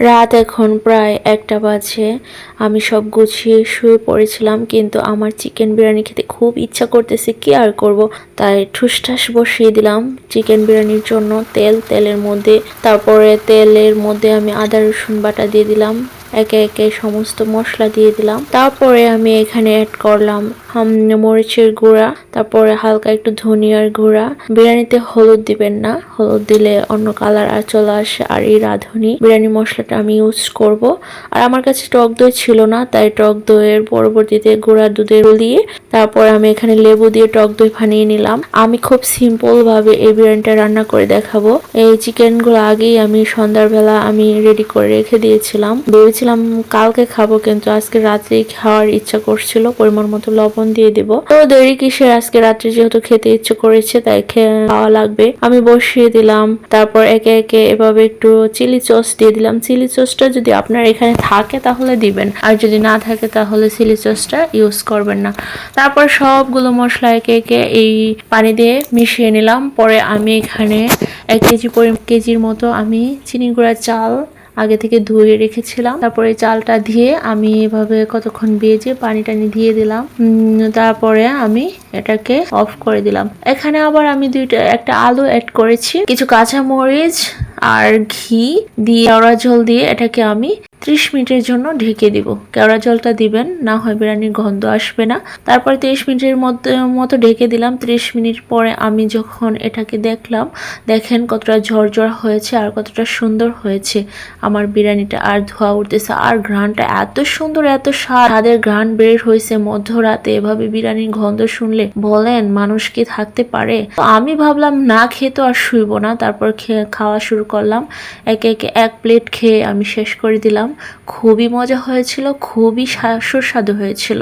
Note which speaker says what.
Speaker 1: রাত এখন প্রায় 1টা বাজে। আমি সব গুছিয়ে শুয়ে পড়েছিলাম, কিন্তু আমার চিকেন বিরিয়ানি খেতে খুব ইচ্ছা করতেছে, কি আর করব। তাই ঠুসঠাস বসিয়ে দিলাম চিকেন বিরিয়ানির জন্য তেলের মধ্যে। তারপরে তেলের মধ্যে আমি আদা রসুন বাটা দিয়ে দিলাম, একে একে সমস্ত মশলা দিয়ে দিলাম। তারপরে আমি এখানে অ্যাড করলাম মরিচের গুঁড়া, তারপরে হালকা একটু ধনিয়ার গুঁড়া। বিরিয়ানিতে হলুদ দিবেন না, হলুদ দিলে অন্য কালার আর চলে আসে। আর এই রাঁধুনি বিরিয়ানি মশলাটা আমি ইউজ করব। আর আমার কাছে টক দই ছিল না, তাই টক দইয়ের পরবর্তীতে গুঁড়া দুধে দিয়ে তারপর আমি এখানে লেবু দিয়ে টক দই বানিয়ে নিলাম। আমি খুব সিম্পল ভাবে এই বিরিয়ানিটা রান্না করে দেখাবো। এই চিকেন গুলো আগেই আমি সন্ধ্যাবেলা আমি রেডি করে রেখে দিয়েছিলাম, ভেবেছিলাম কালকে খাবো, কিন্তু আজকে রাত্রেই খাওয়ার ইচ্ছা করছিল। পরিমাণ মতো লবণ দিয়ে দিব। তো দেরি কিসের, আজকে রাত্রে যেহেতু খেতে ইচ্ছে করেছে তাই খাওয়া লাগবে। আমি বসিয়ে দিলাম, তারপর একে একে এভাবে একটু চিলি সস দিয়ে দিলাম। চিলি সসটা যদি আপনার এখানে থাকে তাহলে দিবেন, আর যদি না থাকে তাহলে চিলি সসটা ইউজ করবেন না। তারপর সবগুলো মশলা একে একে এই পানি দিয়ে মিশিয়ে নিলাম। পরে আমি এখানে 1 কেজির মতো আমি চিনি গুঁড়া চাল আগে থেকে ধুয়ে রেখেছিলাম। তারপরে চালটা দিয়ে আমি এভাবে কতক্ষণ ভেজে পানি টানি দিয়ে দিলাম। তারপরে আমি এটাকে অফ করে দিলাম। এখানে আবার আমি একটা আলু অ্যাড করেছি, কিছু কাঁচা মরিচ আর ঘি দিয়ে কেওড়া জল দিয়ে এটাকে আমি 30 মিনিটের জন্য ঢেকে দিব। কেওড়া জলটা দিবেন, না হয় বিরিয়ানির গন্ধ আসবে না। তারপর 30 মিনিটের মতো ঢেকে দিলাম। 30 মিনিট পরে আমি যখন এটাকে দেখলাম, দেখেন কতটা ঝরঝর হয়েছে আর কতটা সুন্দর হয়েছে আমার বিরিয়ানিটা। আর ধোয়া উঠতেছে, আর ঘ্রাণটা এত সুন্দর, এত স্বাদের ঘ্রাণ বের হয়েছে মধ্যরাতে। এভাবে বিরিয়ানির গন্ধ শুনলে বলেন মানুষ কি থাকতে পারে। তো আমি ভাবলাম না খেয়ে তো আর শুইব না, তারপর খাওয়া শুরু করলাম। একে একে 1 প্লেট খেয়ে আমি শেষ করে দিলাম। খুবই মজা হয়েছিল, খুবই সুস্বাদু হয়েছিল।